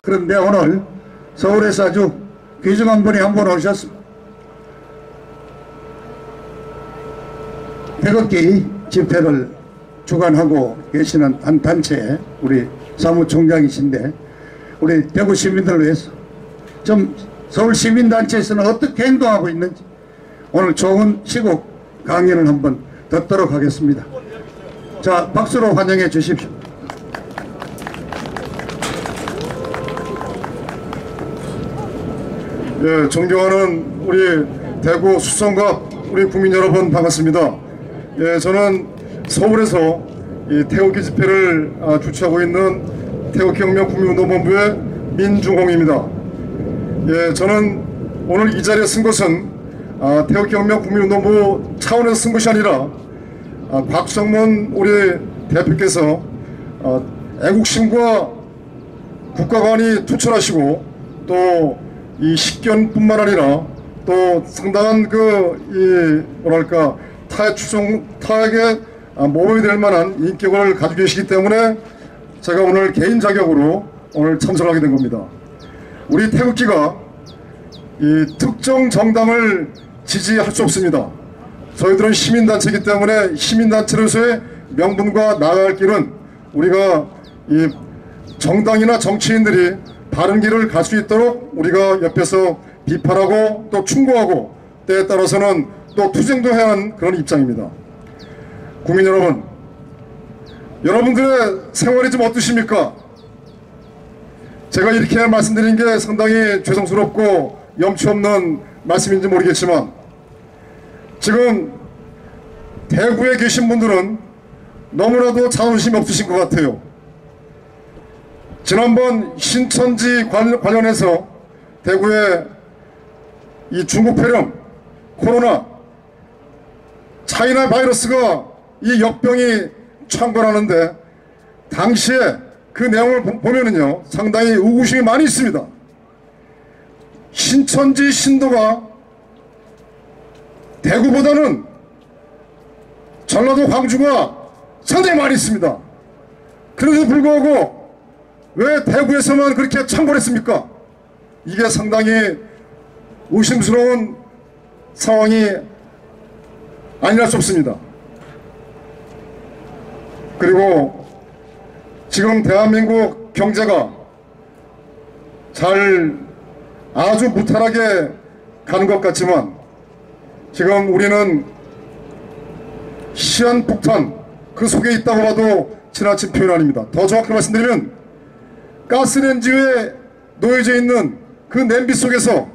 그런데 오늘 서울에서 아주 귀중한 분이 한 분 오셨습니다. 태극기 집회를 주관하고 계시는 한 단체 우리 사무총장이신데, 우리 대구 시민들을 위해서 좀 서울 시민단체에서는 어떻게 행동하고 있는지 오늘 좋은 시국 강연을 한번 듣도록 하겠습니다. 자, 박수로 환영해 주십시오. 예, 존경하는 우리 대구 수성갑 우리 국민 여러분 반갑습니다. 예, 저는 서울에서 이 태극기 집회를 주최하고 있는 태극기혁명 국민운동본부의 민중홍입니다. 예, 저는 오늘 이 자리에 쓴 것은 태극기혁명 국민운동부 차원에서 쓴 것이 아니라 곽성문 우리 대표께서 애국심과 국가관이 투철하시고 또 이 식견뿐만 아니라 또 상당한 뭐랄까 타액에 모범이 될 만한 인격을 가지고 계시기 때문에 제가 오늘 개인 자격으로 오늘 참석하게 된 겁니다. 우리 태극기가 이 특정 정당을 지지할 수 없습니다. 저희들은 시민단체이기 때문에 시민단체로서의 명분과 나아갈 길은 우리가 이 정당이나 정치인들이 바른 길을 갈 수 있도록 우리가 옆에서 비판하고 또 충고하고 때에 따라서는 또 투쟁도 해야 하는 그런 입장입니다. 국민 여러분, 여러분들의 생활이 좀 어떠십니까? 제가 이렇게 말씀드린 게 상당히 죄송스럽고 염치 없는 말씀인지 모르겠지만, 지금 대구에 계신 분들은 너무나도 자존심이 없으신 것 같아요. 지난번 신천지 관련해서 대구에 이 중국 폐렴, 코로나, 차이나 바이러스가 이 역병이 창궐하는데 당시에 그 내용을 보면은요 상당히 의구심이 많이 있습니다. 신천지 신도가 대구보다는 전라도 광주가 상당히 많이 있습니다. 그래도 불구하고 왜 대구에서만 그렇게 창궐했습니까? 이게 상당히 의심스러운 상황이 아니랄 수 없습니다. 그리고 지금 대한민국 경제가 아주 무탈하게 가는 것 같지만 지금 우리는 시한폭탄 그 속에 있다고 봐도 지나친 표현 아닙니다. 더 정확히 말씀드리면 가스레인지에 놓여져 있는 그 냄비 속에서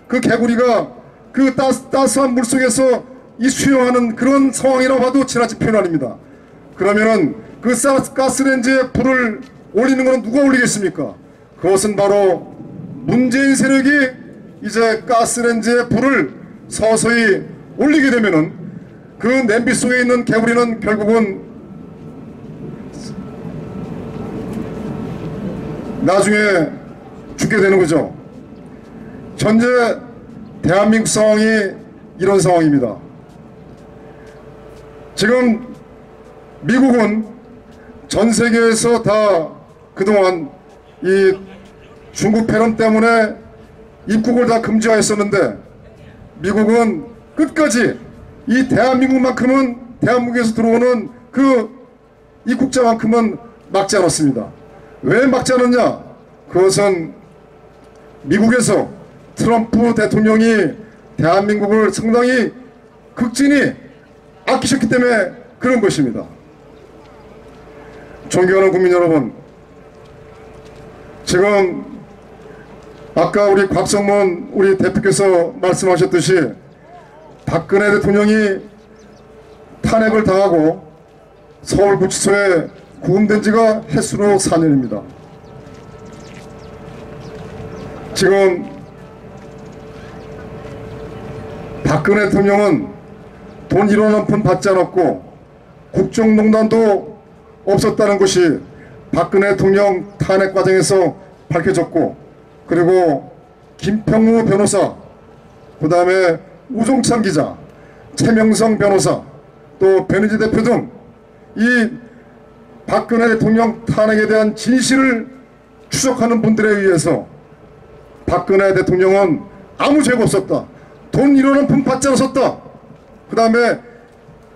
그 개구리가 그 따스한 물 속에서 이 수영하는 그런 상황이라고 봐도 지나친 표현 아닙니다. 그러면은 그 가스레인지에 불을 올리는 것은 누가 올리겠습니까? 그것은 바로 문재인 세력이 이제 가스레인지에 불을 서서히 올리게 되면은 그 냄비 속에 있는 개구리는 결국은 나중에 죽게 되는 거죠. 현재 대한민국 상황이 이런 상황입니다. 지금 미국은 전 세계에서 다 그동안 이 중국 폐렴 때문에 입국을 다 금지하였었는데 미국은 끝까지 이 대한민국만큼은 대한민국에서 들어오는 그 입국자만큼은 막지 않았습니다. 왜 막지 않았냐? 그것은 미국에서 트럼프 대통령이 대한민국을 상당히 극진히 아끼셨기 때문에 그런 것입니다. 존경하는 국민 여러분, 지금 아까 우리 곽성문 우리 대표께서 말씀하셨듯이 박근혜 대통령이 탄핵을 당하고 서울구치소에 구금된 지가 햇수로 4년입니다. 지금 박근혜 대통령은 돈 1원 한 푼 받지 않았고 국정농단도 없었다는 것이 박근혜 대통령 탄핵 과정에서 밝혀졌고, 그리고 김평우 변호사, 그 다음에 우종찬 기자, 최명성 변호사, 또 변희재 대표 등 이 박근혜 대통령 탄핵에 대한 진실을 추적하는 분들에 의해서 박근혜 대통령은 아무 죄가 없었다. 돈 1원 푼 받지 않았었다. 그 다음에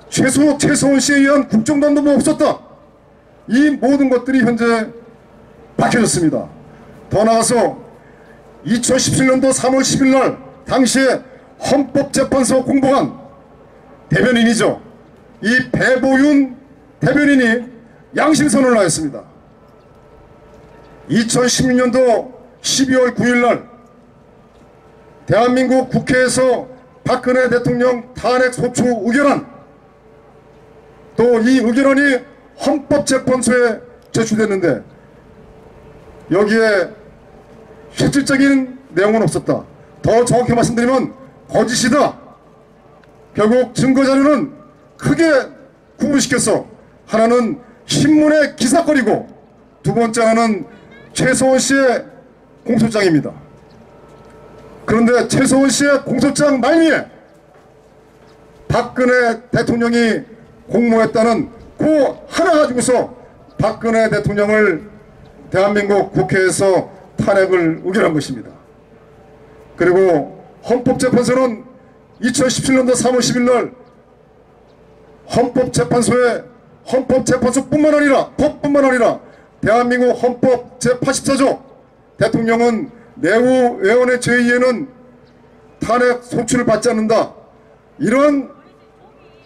최소원 씨에 의한 국정단도 없었다. 이 모든 것들이 현재 밝혀졌습니다. 더 나아가서 2017년도 3월 10일 날 당시에 헌법재판소 공보관 대변인이죠. 이 배보윤 대변인이 양심선언을 하였습니다. 2016년도 12월 9일 날 대한민국 국회에서 박근혜 대통령 탄핵 소추 의결안, 또 이 의결안이 헌법재판소에 제출됐는데 여기에 실질적인 내용은 없었다. 더 정확히 말씀드리면 거짓이다. 결국 증거자료는 크게 구분시켜서 하나는 신문에 기사거리고 두 번째 하나는 최소원 씨의 공소장입니다. 그런데 최소원 씨의 공소장 말미에 박근혜 대통령이 공모했다는 그 하나 가지고서 박근혜 대통령을 대한민국 국회에서 탄핵을 의결한 것입니다. 그리고 헌법재판소는 2017년도 3월 10일 날 헌법재판소뿐만 아니라 법뿐만 아니라 대한민국 헌법 제84조 대통령은 내후 외원의 제의에는 탄핵 소추를 받지 않는다. 이런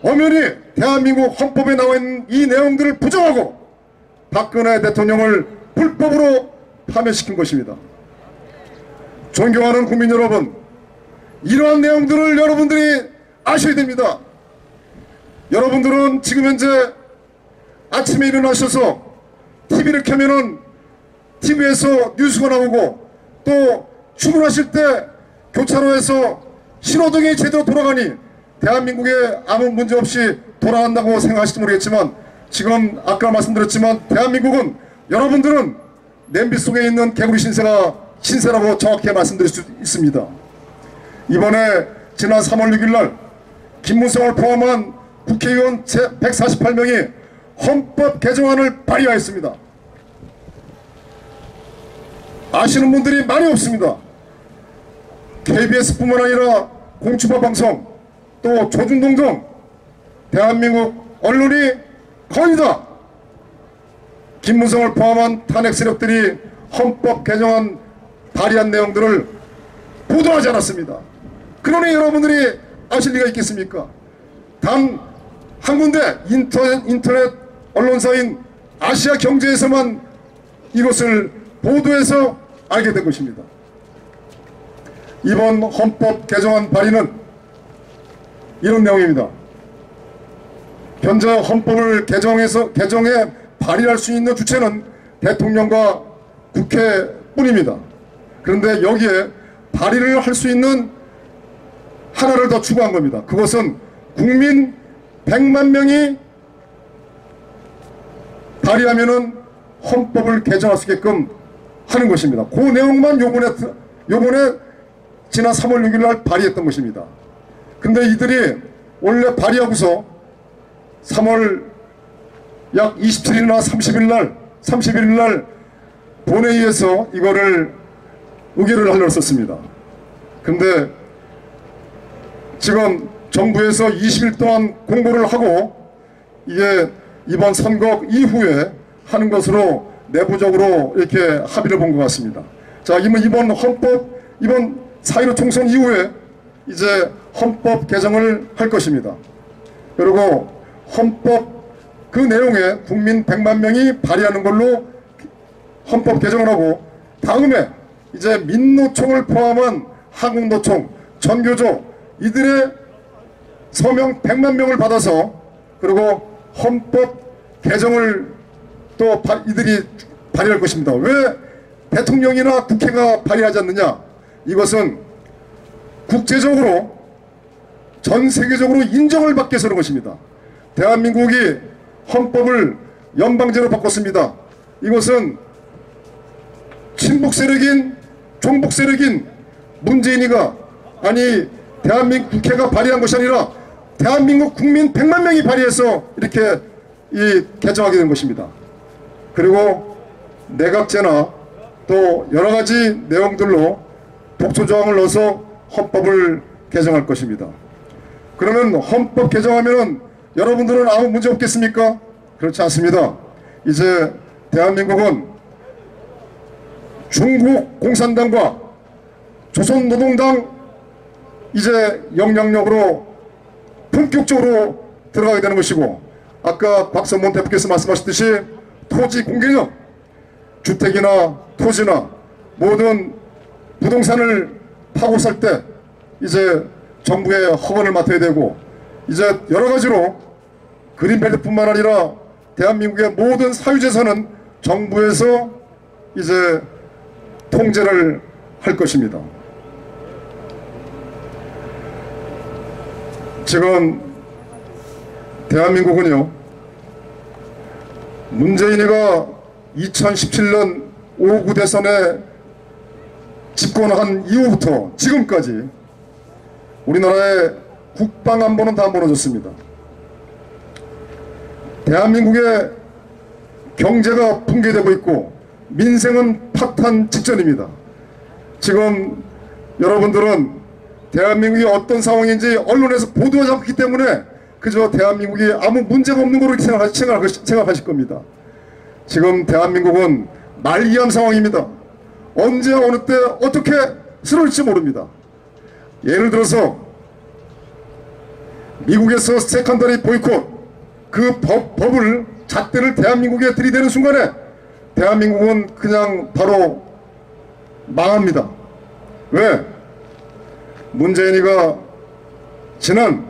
엄연히 대한민국 헌법에 나와 있는 이 내용들을 부정하고 박근혜 대통령을 불법으로 파면시킨 것입니다. 존경하는 국민 여러분, 이러한 내용들을 여러분들이 아셔야 됩니다. 여러분들은 지금 현재 아침에 일어나셔서 TV를 켜면은 TV에서 뉴스가 나오고 또 출근하실 때 교차로에서 신호등이 제대로 돌아가니 대한민국에 아무 문제 없이 돌아간다고 생각하실지 모르겠지만 지금 아까 말씀드렸지만 대한민국은 여러분들은 냄비 속에 있는 개구리 신세라고 정확히 말씀드릴 수 있습니다. 이번에 지난 3월 6일 날 김문성을 포함한 국회의원 148명이 헌법 개정안을 발의하였습니다. 아시는 분들이 많이 없습니다. KBS뿐만 아니라 공주파 방송 또 조중동 등 대한민국 언론이 거의 다 김문성을 포함한 탄핵 세력들이 헌법 개정안 발의한 내용들을 보도하지 않았습니다. 그러니 여러분들이 아실 리가 있겠습니까? 단 한 군데 인터넷 언론사인 아시아 경제에서만 이것을 보도해서 알게 된 것입니다. 이번 헌법 개정안 발의는 이런 내용입니다. 현재 헌법을 개정해 발의할 수 있는 주체는 대통령과 국회뿐입니다. 그런데 여기에 발의를 할 수 있는 하나를 더 추가한 겁니다. 그것은 국민 100만 명이 발의하면은 헌법을 개정할 수 있게끔 하는 것입니다. 그 내용만 요번에 지난 3월 6일 날 발의했던 것입니다. 근데 이들이 원래 발의하고서 3월 약 27일이나 31일 날 본회의에서 이거를 의결을 하려고 썼습니다. 근데 지금 정부에서 20일 동안 공고를 하고 이게 이번 선거 이후에 하는 것으로 내부적으로 이렇게 합의를 본 것 같습니다. 자, 이번 4.15 총선 이후에 이제 헌법 개정을 할 것입니다. 그리고 헌법 그 내용에 국민 100만 명이 발의하는 걸로 헌법 개정을 하고 다음에 이제 민노총을 포함한 한국노총, 전교조 이들의 서명 100만 명을 받아서 그리고 헌법 개정을 또 이들이 발의할 것입니다. 왜 대통령이나 국회가 발의하지 않느냐? 이것은 국제적으로 전 세계적으로 인정을 받기 위해서 그런 것입니다. 대한민국이 헌법을 연방제로 바꿨습니다. 이것은 친북 세력인 종북 세력인 문재인이가 아니 대한민국 국회가 발의한 것이 아니라 대한민국 국민 100만 명이 발의해서 이렇게 개정하게 된 것입니다. 그리고 내각제나 또 여러 가지 내용들로 독소 조항을 넣어서 헌법을 개정할 것입니다. 그러면 헌법 개정하면은 여러분들은 아무 문제 없겠습니까? 그렇지 않습니다. 이제 대한민국은 중국 공산당과 조선노동당 이제 영향력으로 본격적으로 들어가게 되는 것이고, 아까 박성문 대표께서 말씀하셨듯이 토지 공개력, 주택이나 토지나 모든 부동산을 파고 살 때 이제 정부의 허가를 맡아야 되고, 이제 여러 가지로 그린벨트뿐만 아니라 대한민국의 모든 사유재산은 정부에서 이제 통제를 할 것입니다. 지금 대한민국은요, 문재인이가 2017년 5구 대선에 집권한 이후부터 지금까지 우리나라의 국방안보는 다 무너졌습니다. 대한민국의 경제가 붕괴되고 있고 민생은 파탄 직전입니다. 지금 여러분들은 대한민국이 어떤 상황인지 언론에서 보도하지 않기 때문에 그저 대한민국이 아무 문제가 없는 거로 생각하실 겁니다. 지금 대한민국은 말기암 상황입니다. 언제 어느 때 어떻게 쓰러질지 모릅니다. 예를 들어서 미국에서 세컨더리 보이콧 그 법을 잣대를 대한민국에 들이대는 순간에 대한민국은 그냥 바로 망합니다. 왜? 문재인이가 지난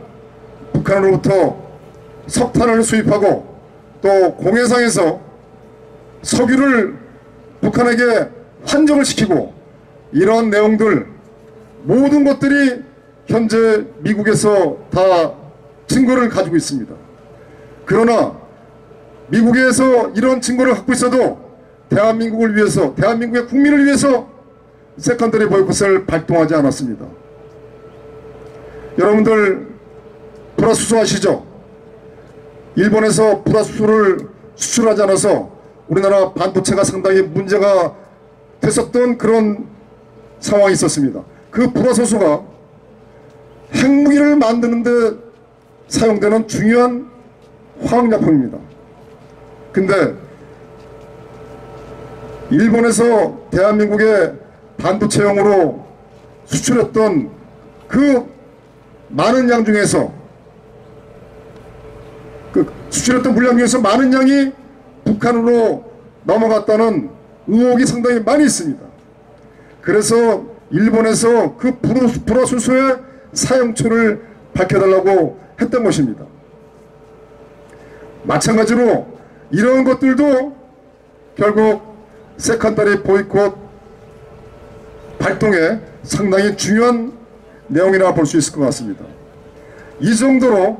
북한으로부터 석탄을 수입하고 또 공해상에서 석유를 북한에게 환정을 시키고, 이런 내용들 모든 것들이 현재 미국에서 다 증거를 가지고 있습니다. 그러나 미국에서 이런 증거를 갖고 있어도 대한민국을 위해서, 대한민국의 국민을 위해서 세컨더리 보이콧을 발동하지 않았습니다. 여러분들 불화수소 아시죠? 일본에서 불화수소를 수출하지 않아서 우리나라 반도체가 상당히 문제가 됐었던 그런 상황이 있었습니다. 그 불화수소가 핵무기를 만드는 데 사용되는 중요한 화학약품입니다. 근데 일본에서 대한민국에 반도체용으로 수출했던 그 많은 양 중에서, 그 수출했던 물량 중에서 많은 양이 북한으로 넘어갔다는 의혹이 상당히 많이 있습니다. 그래서 일본에서 그 불화수소의 사용처를 밝혀달라고 했던 것입니다. 마찬가지로 이런 것들도 결국 세컨더리 보이콧 발동에 상당히 중요한 내용이라 볼 수 있을 것 같습니다. 이 정도로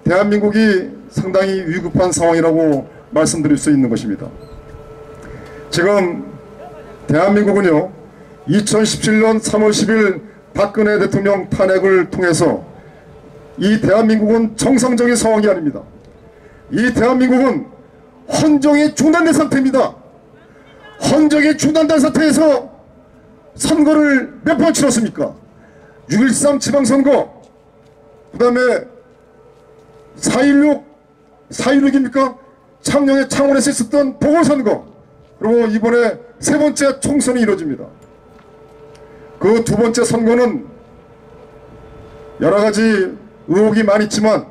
대한민국이 상당히 위급한 상황이라고 말씀드릴 수 있는 것입니다. 지금 대한민국은요, 2017년 3월 10일 박근혜 대통령 탄핵을 통해서 이 대한민국은 정상적인 상황이 아닙니다. 이 대한민국은 헌정이 중단된 상태입니다. 헌정이 중단된 상태에서 선거를 몇 번 치렀습니까? 6.13 지방선거, 그 다음에 4.16입니까? 창녕의 창원에서 있었던 보궐선거, 그리고 이번에 세 번째 총선이 이루어집니다. 그 두 번째 선거는 여러 가지 의혹이 많이 있지만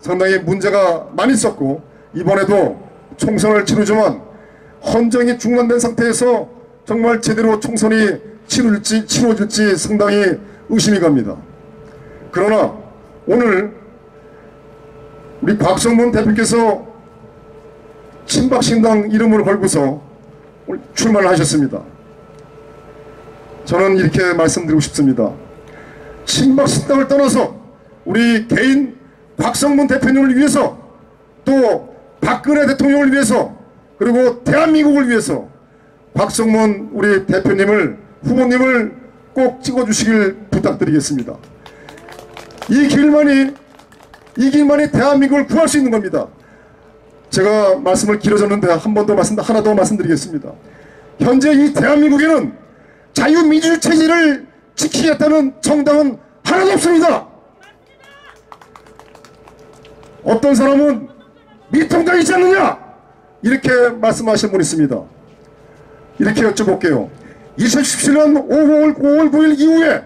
상당히 문제가 많이 있었고, 이번에도 총선을 치르지만 헌정이 중단된 상태에서 정말 제대로 총선이 치러질지 상당히 의심이 갑니다. 그러나 오늘 우리 박성문 대표께서 친박신당 이름을 걸고서 출마를 하셨습니다. 저는 이렇게 말씀드리고 싶습니다. 친박신당을 떠나서 우리 개인 박성문 대표님을 위해서, 또 박근혜 대통령을 위해서, 그리고 대한민국을 위해서 박성문 우리 대표님을, 후보님을 꼭 찍어주시길 부탁드리겠습니다. 이 길만이 대한민국을 구할 수 있는 겁니다. 제가 말씀을 길어졌는데 하나 더 말씀드리겠습니다. 현재 이 대한민국에는 자유민주주의 체제를 지키겠다는 정당은 하나도 없습니다. 어떤 사람은 미통당이 있지 않느냐 이렇게 말씀하신 분이 있습니다. 이렇게 여쭤볼게요. 2017년 5월 9일 이후에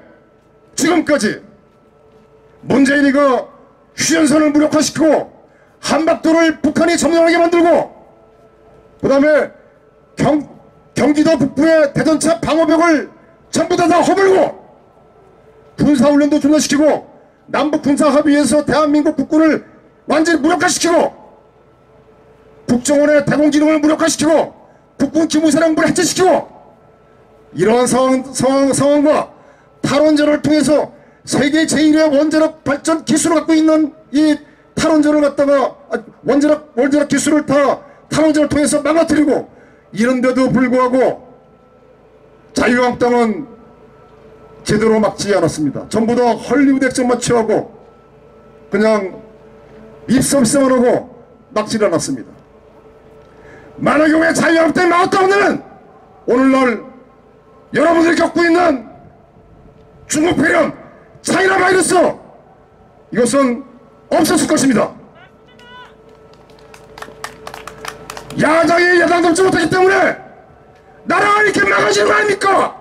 지금까지 문재인이가 휴전선을 무력화시키고 한반도를 북한이 점령하게 만들고 그 다음에 경기도 북부의 대전차 방어벽을 전부 다 허물고 군사훈련도 중단시키고 남북 군사합의에서 대한민국 국군을 완전히 무력화시키고 국정원의 대공기능을 무력화시키고 국군 기무사령부를 해체시키고 이러한 상황과 탈원전을 통해서 세계 제1의 원자력 발전 기술을 갖고 있는 이 탈원전을 갖다가 원자력 기술을 다 탈원전을 통해서 망가뜨리고 이런데도 불구하고 자유한국당은 제대로 막지 않았습니다. 전부 다 헐리우드 액션만 취하고 그냥 입섬섬만 하고 막지를 않았습니다. 만약에 왜 자유한국당이 막았다 오늘은 오늘날 여러분들이 겪고 있는 중국 폐렴 차이나 바이러스 이것은 없었을 것입니다. 야당이 야당도 없지 못하기 때문에 나라가 이렇게 망가지는 거 아닙니까?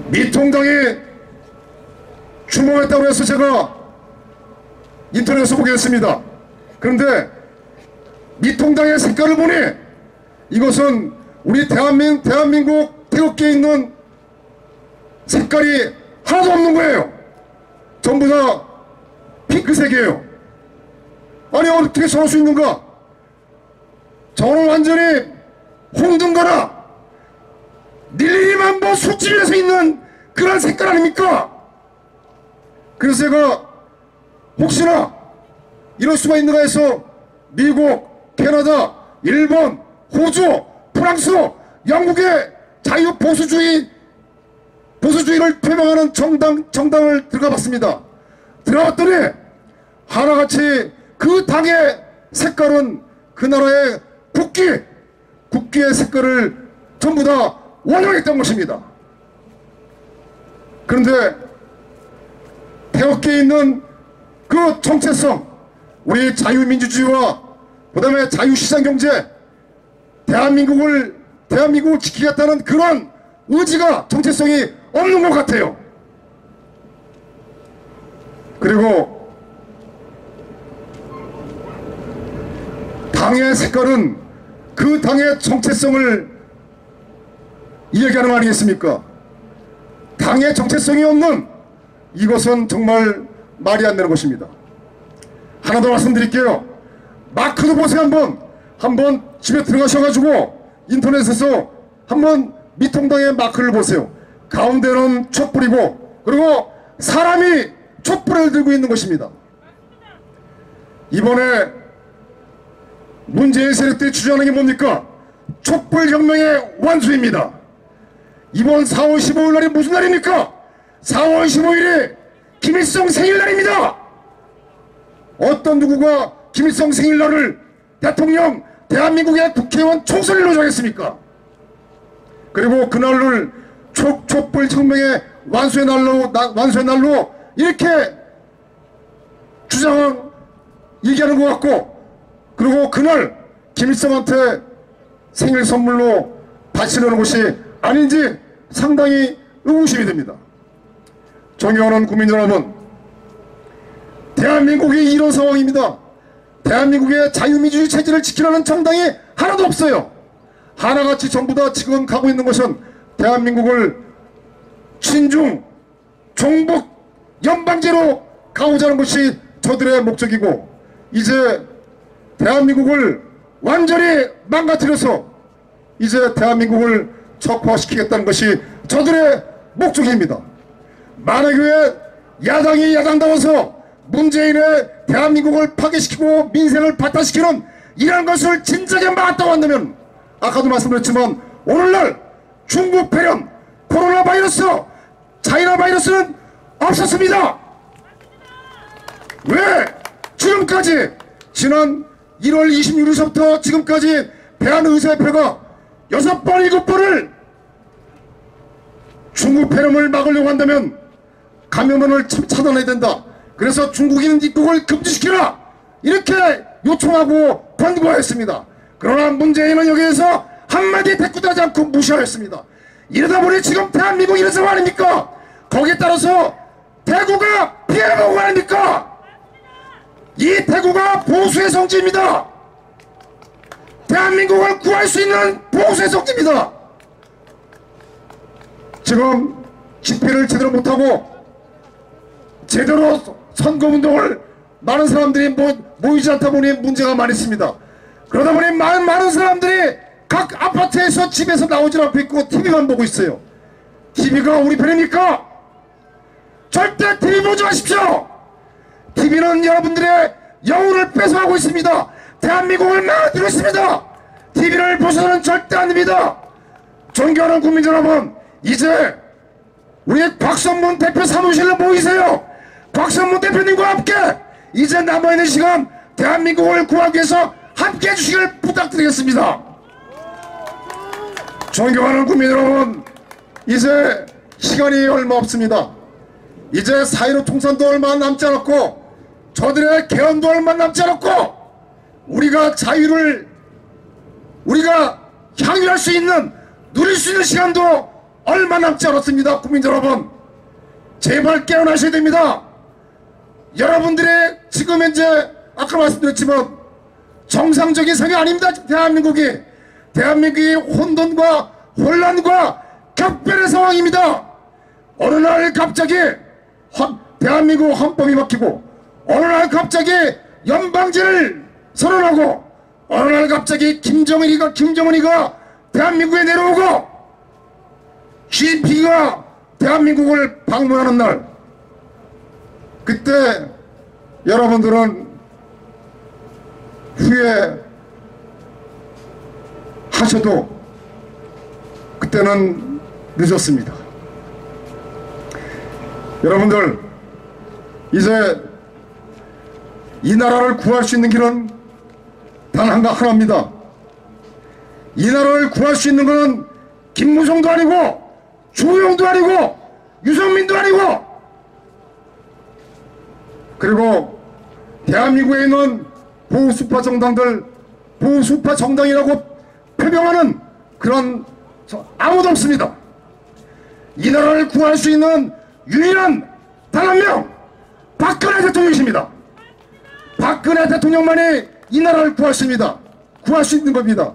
미통당이 추모했다고 해서 제가 인터넷에서 보게 됐습니다. 그런데 미통당의 색깔을 보니 이것은 우리 대한민국 태극기에 있는 색깔이 하나도 없는 거예요. 전부 다 핑크색이에요. 아니 어떻게 저럴 수 있는가? 저는 완전히 홍등가라 닐리만보 술집에서 있는 그런 색깔 아닙니까? 그래서 제가 혹시나 이럴 수가 있는가 해서 미국, 캐나다, 일본, 호주, 프랑스, 영국의 자유 보수주의를 표명하는 정당을 들어가 봤습니다. 들어갔더니 하나같이 그 당의 색깔은 그 나라의 국기의 색깔을 전부 다 원형했던 것입니다. 그런데 태극기에 있는 그 정체성, 우리 자유민주주의와 그 다음에 자유시장경제, 대한민국을 지키겠다는 그런 의지가 정체성이 없는 것 같아요. 그리고 당의 색깔은 그 당의 정체성을 이야기하는 거 아니겠습니까? 당의 정체성이 없는 이것은 정말 말이 안 되는 것입니다. 하나 더 말씀드릴게요. 마크도 보세요. 한번 집에 들어가셔가지고 인터넷에서 한번 미통당의 마크를 보세요. 가운데는 촛불이고 그리고 사람이 촛불을 들고 있는 것입니다. 이번에 문재인 세력들이 주장하는 게 뭡니까? 촛불혁명의 완수입니다. 이번 4월 15일 날이 무슨 날입니까? 4월 15일이 김일성 생일날입니다. 어떤 누구가 김일성 생일날을 대통령, 대한민국의 국회의원 총선일로 정했습니까? 그리고 그날을 촛불혁명의 완수의 날로 이렇게 얘기하는 것 같고, 그리고 그날 김일성한테 생일 선물로 바치려는 것이 아닌지 상당히 의구심이 됩니다. 존경하는 국민 여러분, 대한민국이 이런 상황입니다. 대한민국의 자유민주주의 체제를 지키려는 정당이 하나도 없어요. 하나같이 전부 다 지금 가고 있는 것은 대한민국을 친중, 종북, 연방제로 가고자 하는 것이 저들의 목적이고, 이제 대한민국을 완전히 망가뜨려서 이제 대한민국을 척화시키겠다는 것이 저들의 목적입니다. 만약에 야당이 야당다워서 문재인의 대한민국을 파괴시키고 민생을 파탄시키는 이런 것을 진작에 막았다고 한다면, 아까도 말씀드렸지만 오늘날 중국 폐렴, 코로나 바이러스, 차이나 바이러스는 없었습니다. 왜 지금까지 지난 1월 26일서부터 지금까지 대한의사협회가 6번, 7번을 중국 폐렴을 막으려고 한다면 감염원을 차단해야 된다. 그래서 중국인 입국을 금지시키라. 이렇게 요청하고 권고하였습니다. 그러나 문재인은 여기에서 한마디 대꾸도 하지 않고 무시하였습니다. 이러다 보니 지금 대한민국이 이런 상황 아닙니까? 거기에 따라서 대구가 피해를 보고 아닙니까? 이 대구가 보수의 성지입니다. 대한민국을 구할 수 있는 보수의 성지입니다. 지금 집회를 제대로 못하고 제대로 선거운동을 많은 사람들이 모이지 않다 보니 문제가 많이 있습니다. 그러다 보니 많은 사람들이 각 아파트에서 집에서 나오질 않고 있고 TV만 보고 있어요. TV가 우리 편입니까? 절대 TV 보지 마십시오. TV는 여러분들의 영혼을 뺏어가고 있습니다. 대한민국을 망가뜨리고 있습니다. TV를 보셔서는 절대 안됩니다. 존경하는 국민 여러분, 이제 우리 곽성문 대표 사무실로 모이세요. 곽성문 대표님과 함께 이제 남아있는 시간 대한민국을 구하기 위해서 함께 해주시길 부탁드리겠습니다. 존경하는 국민 여러분, 이제 시간이 얼마 없습니다. 이제 4.15 총선도 얼마 남지 않았고 저들의 개헌도 얼마 남지 않았고 우리가 자유를 우리가 향유할 수 있는 누릴 수 있는 시간도 얼마 남지 않았습니다. 국민 여러분, 제발 깨어나셔야 됩니다. 여러분들의 지금 현재 아까 말씀드렸지만 정상적인 상황이 아닙니다. 대한민국이 혼돈과 혼란과 격변의 상황입니다. 어느 날 갑자기 대한민국 헌법이 바뀌고 어느 날 갑자기 연방제를 선언하고 어느 날 갑자기 김정은이가 대한민국에 내려오고 시진핑이가 대한민국을 방문하는 날, 그때 여러분들은 후회하셔도 그때는 늦었습니다. 여러분들, 이제 이 나라를 구할 수 있는 길은 단 하나입니다. 이 나라를 구할 수 있는 것은 김무성도 아니고 주호영도 아니고 유승민도 아니고 그리고 대한민국에 있는 보수파 정당들, 보수파 정당이라고 표명하는 그런 아무도 없습니다. 이 나라를 구할 수 있는 유일한 단 한 명, 박근혜 대통령이십니다. 박근혜 대통령만이 이 나라를 구할 수 있는 겁니다.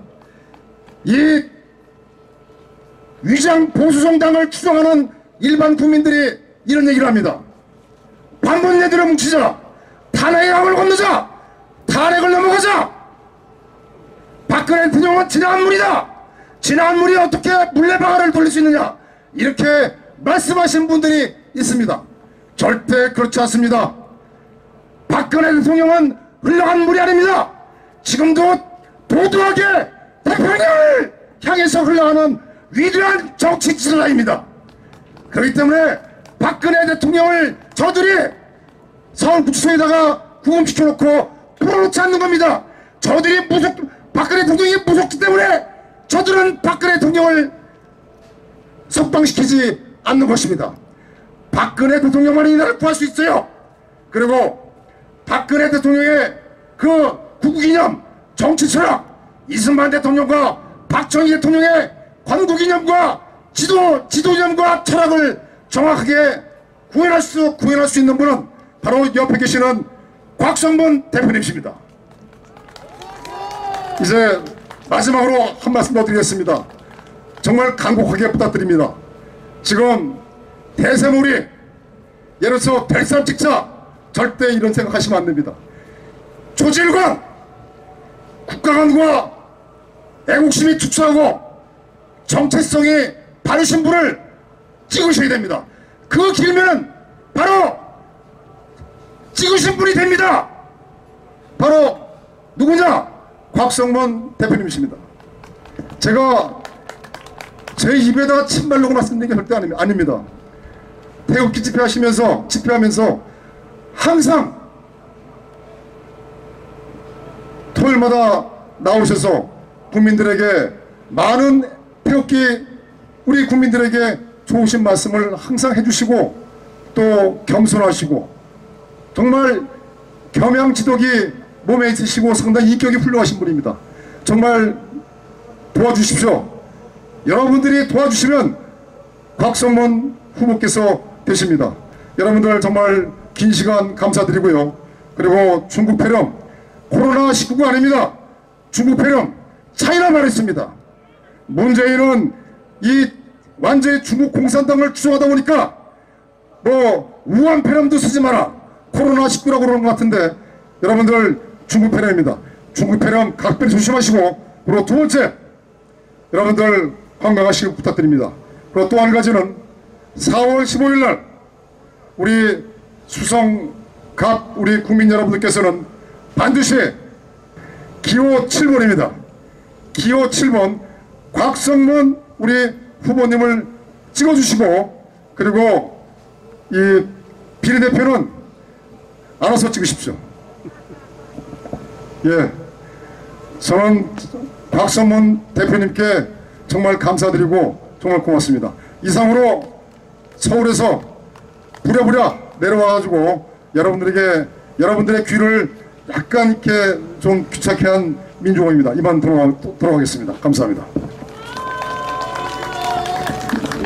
이 위장 보수정당을 추종하는 일반 국민들이 이런 얘기를 합니다. 반문예들을 뭉치자, 탄핵의 강을 건너자, 탄핵을 넘어가자. 박근혜 대통령은 지나간 물이다. 지나간 물이 어떻게 물레방아를 돌릴 수 있느냐, 이렇게 말씀하신 분들이 있습니다. 절대 그렇지 않습니다. 박근혜 대통령은 흘러간 물이 아닙니다. 지금도 도도하게 태평양을 향해서 흘러가는 위대한 정치 지도자입니다. 그렇기 때문에 박근혜 대통령을 저들이 서울구치소에다가 구금시켜놓고 풀어놓지 않는 겁니다. 저들이 박근혜 대통령이 무섭기 때문에 저들은 박근혜 대통령을 석방시키지 않는 것입니다. 박근혜 대통령만이 이 나라를 구할 수 있어요. 그리고 박근혜 대통령의 그 구국이념, 정치 철학, 이승만 대통령과 박정희 대통령의 관국이념과 지도이념과 철학을 정확하게 구현할 수 있는 분은 바로 옆에 계시는 곽성문 대표님이십니다. 이제 마지막으로 한 말씀 더 드리겠습니다. 정말 간곡하게 부탁드립니다. 지금 대세몰이, 예를 들어서 백산 찍자, 절대 이런 생각하시면 안 됩니다. 조직관, 국가관과 애국심이 투철하고 정체성이 바르신 분을 찍으셔야 됩니다. 그 길면 바로 찍으신 분이 됩니다. 바로 누구냐? 곽성문 대표님이십니다. 제가 제 입에다가 침 바르고 말씀드린 게 절대 아닙니다. 태극기 집회하면서 항상 토요일마다 나오셔서 국민들에게 많은 태극기 우리 국민들에게 좋으신 말씀을 항상 해주시고 또 겸손하시고 정말 겸양지덕이 몸에 있으시고 상당히 인격이 훌륭하신 분입니다. 정말 도와주십시오. 여러분들이 도와주시면 곽성문 후보께서 되십니다. 여러분들 정말 긴 시간 감사드리고요. 그리고 중국 폐렴 코로나19가 아닙니다. 중국 폐렴 차이나 말했습니다. 문재인은 이 완전히 중국 공산당을 추종하다 보니까 뭐 우한 폐렴도 쓰지 마라 코로나19라고 그러는 것 같은데 여러분들 중국 폐렴입니다. 중국 폐렴 각별히 조심하시고 그리고 두 번째 여러분들 건강하시길 부탁드립니다. 그리고 또 한 가지는 4월 15일 날 우리 수성갑 우리 국민 여러분들께서는 반드시 기호 7번입니다. 기호 7번 곽성문 우리 후보님을 찍어주시고 그리고 이 비례대표는 알아서 찍으십시오. 예, 저는 곽성문 대표님께 정말 감사드리고 정말 고맙습니다. 이상으로 서울에서 부랴부랴 내려와가지고 여러분들의 귀를 약간 이렇게 좀 귀찮게 한 민주공입니다. 이만 돌아가겠습니다. 감사합니다.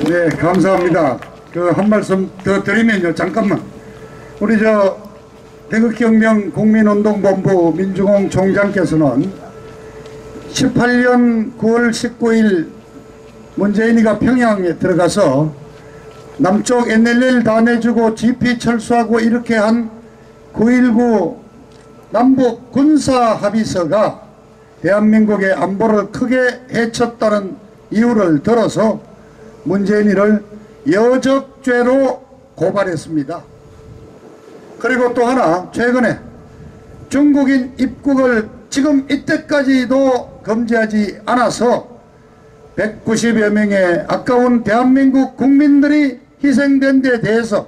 네, 감사합니다. 그 한 말씀 더 드리면요. 잠깐만. 우리 태극혁명 국민운동본부 민주공 총장께서는 18년 9월 19일 문재인이가 평양에 들어가서 남쪽 NLL 다 내주고 GP 철수하고 이렇게 한 9.19 남북 군사합의서가 대한민국의 안보를 크게 해쳤다는 이유를 들어서 문재인이를 여적죄로 고발했습니다. 그리고 또 하나 최근에 중국인 입국을 지금 이때까지도 금지하지 않아서 190여 명의 아까운 대한민국 국민들이 희생된 데 대해서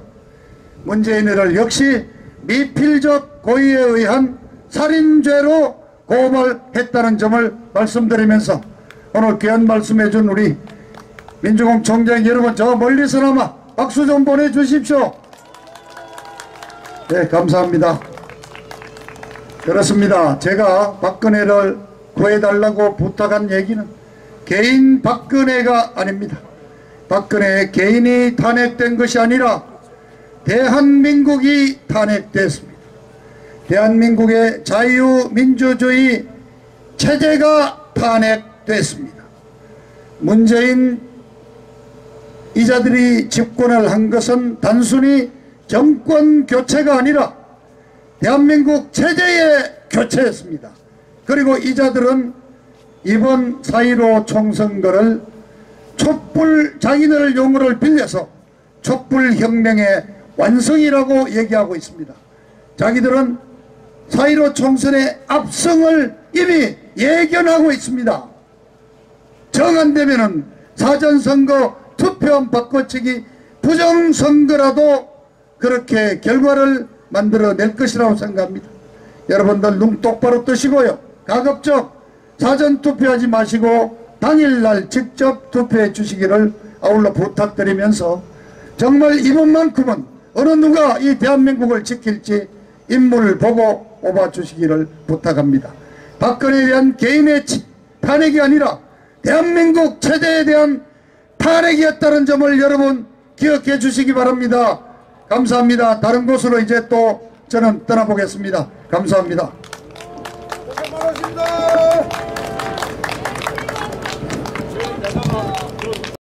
문재인이를 역시 미필적 고의에 의한 살인죄로 고발했다는 점을 말씀드리면서 오늘 귀한 말씀해준 우리 민주공 총장 여러분 저 멀리서나마 박수 좀 보내주십시오. 네, 감사합니다. 그렇습니다. 제가 박근혜를 구해달라고 부탁한 얘기는 개인 박근혜가 아닙니다. 박근혜 개인이 탄핵된 것이 아니라 대한민국이 탄핵됐습니다. 대한민국의 자유민주주의 체제가 탄핵됐습니다. 문재인 이자들이 집권을 한 것은 단순히 정권 교체가 아니라 대한민국 체제의 교체였습니다. 그리고 이자들은 이번 4.15 총선거를 촛불 자기들 용어를 빌려서 촛불혁명의 완성이라고 얘기하고 있습니다. 자기들은 4.15 총선의 압승을 이미 예견하고 있습니다. 정 안되면은 사전선거 투표함 바꿔치기 부정선거라도 그렇게 결과를 만들어낼 것이라고 생각합니다. 여러분들 눈 똑바로 뜨시고요. 가급적 사전투표하지 마시고 당일날 직접 투표해 주시기를 아울러 부탁드리면서 정말 이번만큼은 어느 누가 이 대한민국을 지킬지 인물을 보고 뽑아주시기를 부탁합니다. 박근혜에 대한 개인의 탄핵이 아니라 대한민국 체제에 대한 탄핵이었다는 점을 여러분 기억해 주시기 바랍니다. 감사합니다. 다른 곳으로 이제 또 저는 떠나보겠습니다. 감사합니다. 고생 많으십니다.